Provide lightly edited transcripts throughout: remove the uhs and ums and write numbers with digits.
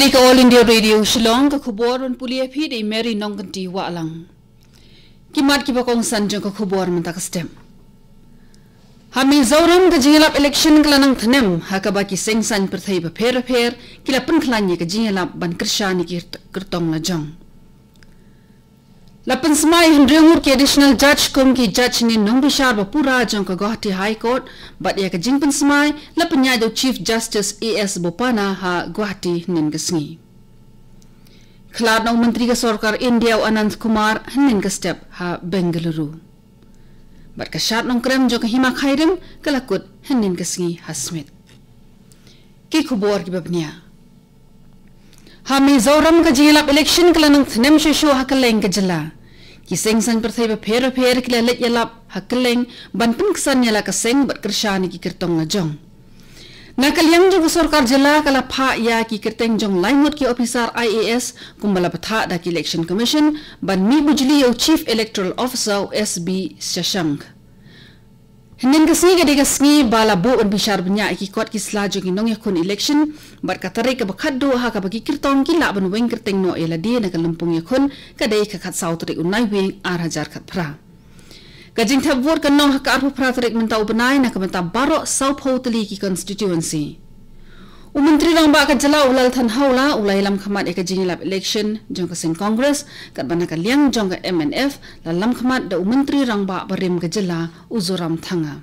Kini ke All India Radio Shillong ke khubor on pulia phi de Mary Nongganti wa alang. Kimat ki bakong sanjong ke khubor mentak stem. Hami zauram ke jingelap election kelanang thanem hakaba ki sengsan perthai ba pher kila penklanye ke jingelap ban kershani ki kertong la jong. Lapan semai hendrengur ki additional judge kum ki judge ni nong bishar ba pura jong ke Guwahati High Court bat ya ke jingpen semai lapan nyado Chief Justice A.S. Bopana ha Guwahati nin kesngi. Khlad nong Menteri ke Sarkar India Anand Kumar nin ke step ha Bengaluru. Bat ke syat nong krem jong ke Hima Khairim kelakut nin kesngi ha Smith. Ki khubor ki babnia. Hami zauram ke jingelap election kelanang thanem shushu ha keleng ke jela. Ki sengsan perthai ba pher kila let yalap ha keleng ban pengkesan yala ke seng bat kershani ki kertong la jong. Nakal yang jong sarkar jela kala pha ya ki kerteng jong laimut ki officer IAS kumbala patha da ki election commission ban mi bujli yo chief electoral officer SB Shashank. Hinin kesni ke degasni bala bu on bishar benya ki kot ki slaju ki nong yakun election bar katare ke bakhaddo ha ka bagi kirtong ki la ban weng kerteng no ela dia na kalampung yakun kadai ka khat sautri unai weng 8000 khat phra kajing thabur kan nong ha ka arpu phra tarik mentau benai na ka menta baro sau photli ki constituency Menteri rang ba ka jala ulal than haula ulai lam khamat ek jingelap election jong ka sing congress kat bana ka liang jong ka MNF la lam khamat da menteri rang ba barim ka jala uzuram thanga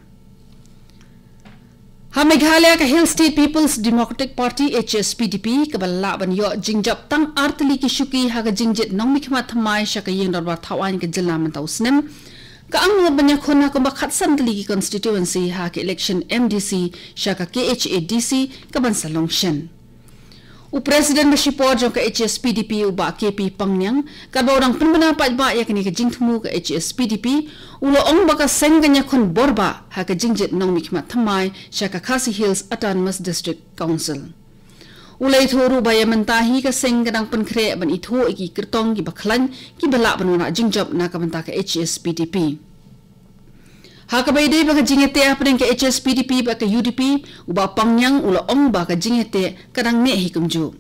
ha Meghalaya ka Hill State People's Democratic Party HSPDP ka balla ban yo jingjap tang artli ki shuki ha ka jingjit nong mikhamat thamai sha ka yeng dor ba thawan ka jala man tau snem ka ang banyak khona ko bakhat san tli constituency ha ke election MDC shaka KHADC ka ban salong shen u president ba shipor jong ka HSPDP u ba KP pangyang ka borang penbana pa ba ya kini ka jingthmu ka HSPDP u lo ong ba ka seng ganya khon borba ha ka jingjit nong mikmat thamai shaka Khasi Hills Autonomous District Council ulai thoru baya mentahi ka seng kadang penkre ban itho iki kertong ki bakhlan ki bala banuna jingjap na ka banta ka HSPDP ha ka baide ba ka jingete apren ka HSPDP ba ka UDP uba pangyang ulo ong ba ka jingete kadang ne hikumju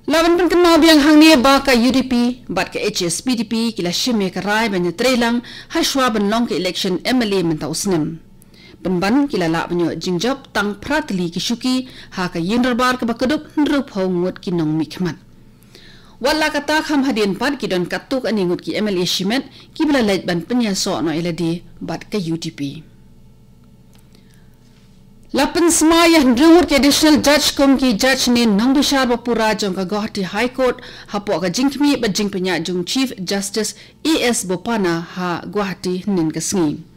laban pen kenal biang hangni ba ka UDP bat ka HSPDP kila shime ka rai ban trelang hashwa ban long ka election MLA menta usnem Penban kilala banyo jingjap tang pratli ki shuki ha ka yindarbar ka bakadup ndrup hongut ki nong mikmat. Wala kata kham hadin pad ki don katuk aningut ki MLA Shimet ki bila lait ban penyaso no eladi bat ka UDP. Lapan semaya ndrumur ki additional judge kum ki judge ni nong bishar bapura jong ka Guwahati High Court hapo ka jingkmi ba jing penya jong Chief Justice A.S. Bopana ha Guwahati nin kasngi.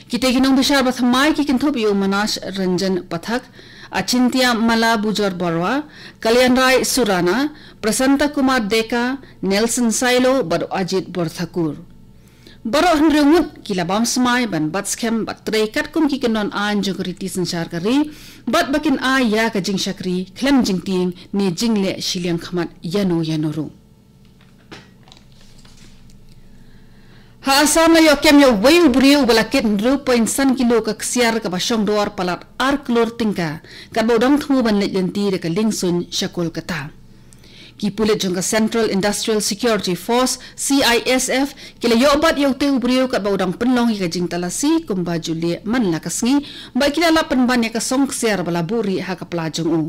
Kita kinong bishar bathamai ki kinthop yu Manash Ranjan Pathak, Achintia Mala Bujor Barwa, Kalyan Rai Surana, Prasanta Kumar Deka, Nelson Sailo, Bado Ajit Borthakur. Baro hendrengut kila bam smai ban batskem bat trekat kum ki kenon an jogoriti sansar kari, bat bakin a ya ka jing shakri, klem jing ting ni jingle shiliang khamat yanoru. Ha asam la yo kem yo wei briu balakit 0.1 kilo ka ksiar ka basong dor palat ar klor tingka ka bodong thu ban le lenti de ka lingsun shakol kata ki pulit jong ka Central Industrial Security Force CISF kila yo bat yo te briu ka bodong penlong ka jing talasi kumba julie man la kasngi ba kila la penban ya ka song ksiar bala buri ha ka plajong u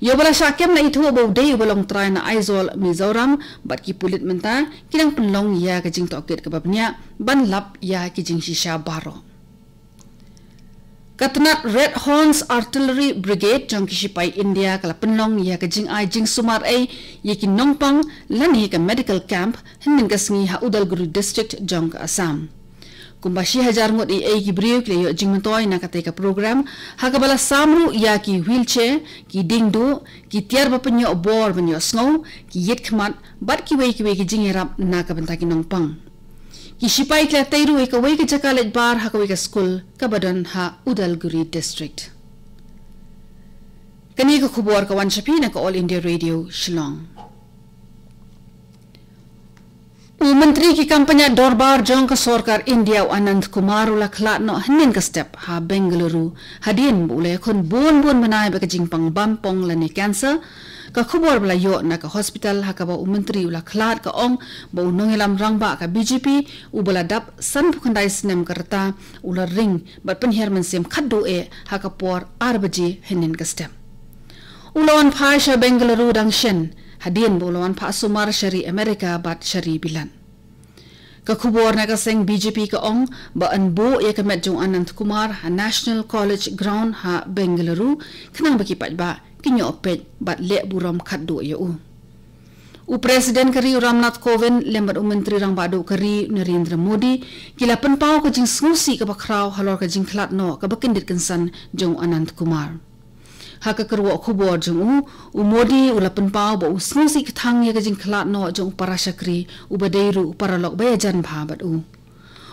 Yo bala syakem na itu bau day balong try na aizol Mizoram bat ki pulit menta kinang penlong ya ka jing tokit ka babnya ban lap ya ki jing shisha baro. Katnat Red Horns Artillery Brigade jong ki sipai India kala penlong ya ka jing ai jing sumar ai ye ki nongpang lani ka medical camp hinin ka sngi ha Udalguri district jong ka Assam. Kumbashi hajar ngot ai ki briu ki yo jing mentoi na ka program ha ka bala samru ya ki wheelchair ki dingdu ki tiar ba penyo bor penyo snow ki yet khmat bat ki wei ki jing erap na ka banta ki nongpang ki sipai kla teiru ka wei ki jakalet bar ha ka wei ka school ka badan ha Udalguri district kani ka khubor ka wan shapi na ka All India Radio Shillong Menteri ki kampanya dorbar jong ka Sarkar India Anand Kumar ulakla no hanin ka step ha Bengaluru hadin bule kon bon manai ba ka jingpang bampong lani cancer ka khubor bala yo na ka hospital ha ka ba menteri ula khlat ka ong ba unong elam rangba ka BJP ubala dap san phukandai snem karta ula ring ba penher men sem khaddu e ha ka por arbaji henin ka stem ulawan phasha Bengaluru dang shen hadien bulawan pha sumar shari America bat shari bilan ka khubor na ka seng BJP ka ong ba anbo e ka medjong Anand Kumar ha National College Ground ha Bengaluru khnang ba ki pat ba kinyo pet bat le buram khaddu ye u Presiden kari Ramnath Kovind lembat menteri rang badu kari Narendra Modi kila penpau ka jing snusi ka bakraw halor ka jing khlat no ka bakindit kansan jong Anand Kumar haka kerwa khubor jong u Modi ula penpau ba usnusi kthang ye ka jing khlat no jong parashakri u badeiru paralok bayajan bhabat u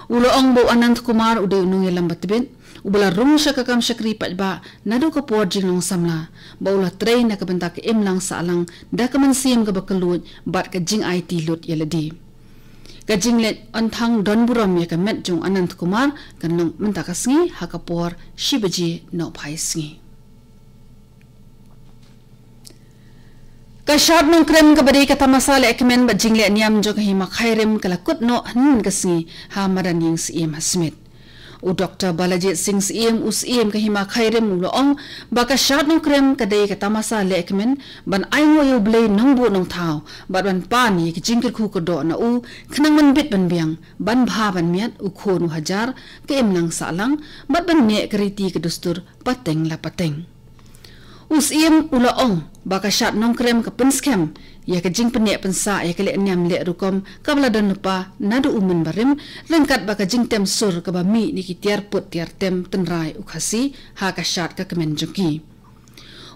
ulo ong bo Anand Kumar ude unung yelam batben ubala rung sya kakam syakri patba nadu ka por jing long samla ba ula train na ka benta ka imlang salang da ka man siem ka bakalut bat ka jing IT lut yeladi ka jing let anthang don buram ye ka met jong Anand Kumar kanong menta ka sngi ha ka por shibaji no phai sngi ka shab nong krem ka bari ka tamasa le ekmen ba jing le niam jo ka hima khairem kala kut no hin ka sngi ha maran ying sim hasmit u Dr. Balajit Singh Siem us iem ka hima khairem uloong baka shat nong krem ka dei ka tamasa le ekmen ban ai ngo yo blei nong bu nong thau bat ban pan ye ki jingkir khu ko do na u khnang man bit ban biang ban bha ban miat u khonu hajar ke emlang salang bat ban ne kriti ke dustur pateng la pateng us iem uloong baka shat nong krem ka penskem ya ka jing pene pensa ya ka le nyam le rukom ka bala dan lupa nadu umen barim lengkat baka jing tem sur ka ba mi ni ki tiar put tiar tem tenrai u Khasi ha ka shat ka kemen joki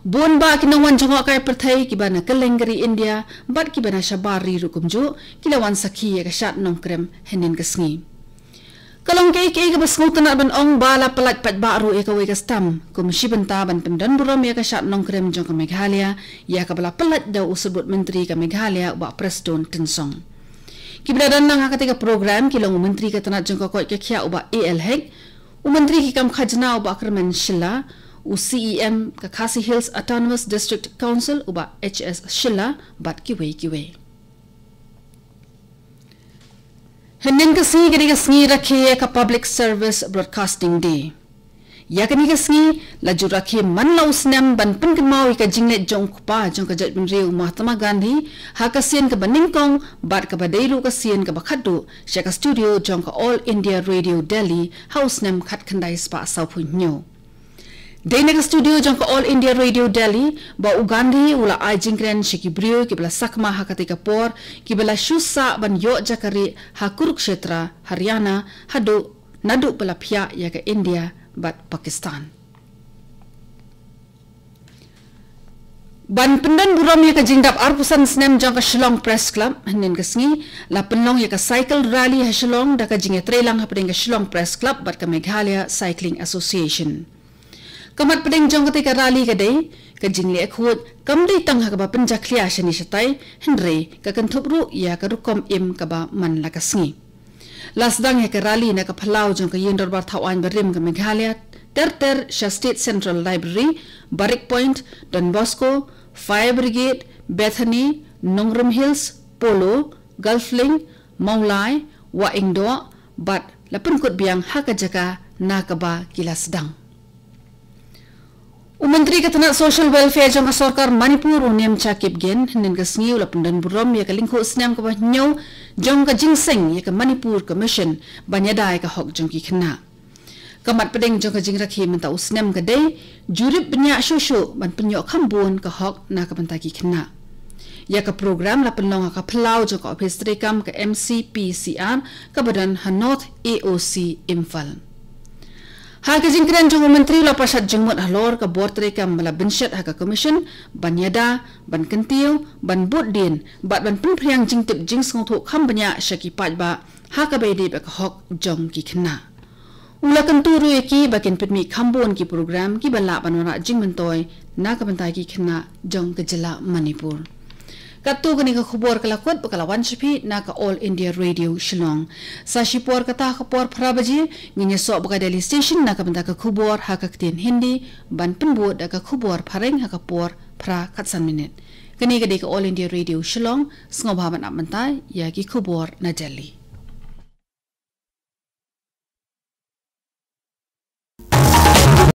bon ba ki nongwan jongo kai perthai ki bana kalengari India bat ki bana shabari rukum jo kilawan sakhi ya ka shat nong krem henin ka sngi kalong ke ka basngutan ban ong bala palat pat ba ru e ka we ka stam kum shibanta ban pendan buram ya ka shat nong krem jong ka Meghalaya ya ka bala palat daw usubut menteri ka Meghalaya ba Preston Tinsong kibradan nang akatika program kilong menteri ka tanat jong ka ko ka khya ba AL hek menteri ki kam khajna ba akraman shilla u CEM ka Khasi Hills Autonomous District Council ba HS shilla bat ki we Henin ka sngi kani ka sngi rakhe ka Public Service Broadcasting Day. Ya kani ka sngi laju rakhe man la usnam ban pun kemau ka jinglet jong kupa jong ka jatbin reu Mahatma Gandhi ha ka sien ka baningkong bat ka badairu ka sien ka bakhadu sya ka studio jong ka All India Radio Delhi house nam khat khandai spa sau punyo. Dene ka studio jong ka All India Radio Delhi ba Ugandhi ula ai jingkren shiki brio ki bla sakma ha katika por ki bla shusa ban yo jakari ha Kurukshetra Haryana hadu nadu bala phya ya ka India bat Pakistan ban pendan buram ya ka jingdap arpusan snem jong ka Shillong Press Club hanin ka sngi la penlong ya ka cycle rally ha Shillong da ka jinge trelang ha pedeng ka Shillong Press Club bat ka Meghalaya Cycling Association kamat pedeng jong ketika rally ka dei ka jingli akhut kam dei tang ha ka ba penjaklia shani shatai henry ka kantup ru ya ka rukom im ka ba man la ka sngi lasdang ya ka rally na ka phalau jong ka yendor bar thawan barim ka Meghalaya ter State Central Library Barrick Point Don Bosco Fire Brigade Bethany Nongrum Hills Polo Gulfling Maulai Waingdo bat lapun kut biang ha ka jaka na ka ba kilasdang Menteri Ketenaga Social Welfare jong ka Sarkar Manipur unem chakip gen nen ka sngi ula pendan buram ya ka lingko snam ka ba nyau jong ka jingseng ya ka Manipur Commission banyadai ka hok jong ki khna kamat pedeng jong ka jingrakhi menta usnam ka dei jurip benya shosho ban penyo khambon ka hok na ka banta ki khna ya ka program la penlong ka phalau jong ka office rekam ka MCPCR ka badan ha North AOC Imphal ha ka jingkran jong menteri la pasat jengmot halor ka board rekam bala binshat ha ka commission banyada ban kentiu ban bodin bat ban punphyang jingtip jingsong tho kham banya shaki pat ba ha ka be de ba ka hok jong ki khna ula kanturu eki bakin pitmi khambon ki program ki bala banwana jingmentoy na ka bantai ki khna jong ka jila Manipur Katu kani ka khubor kalakot bakala wanshipi na ka All India Radio Shillong. Sa shipor kata kapor prabaji nginya so baka Daily Station na ka benda ka khubor ha ka ktin Hindi ban penbut da ka khubor pareng ha ka por pra katsan minute. Kani gede ke All India Radio Shillong, sngobhaban amantai, ya ki khubor na jali.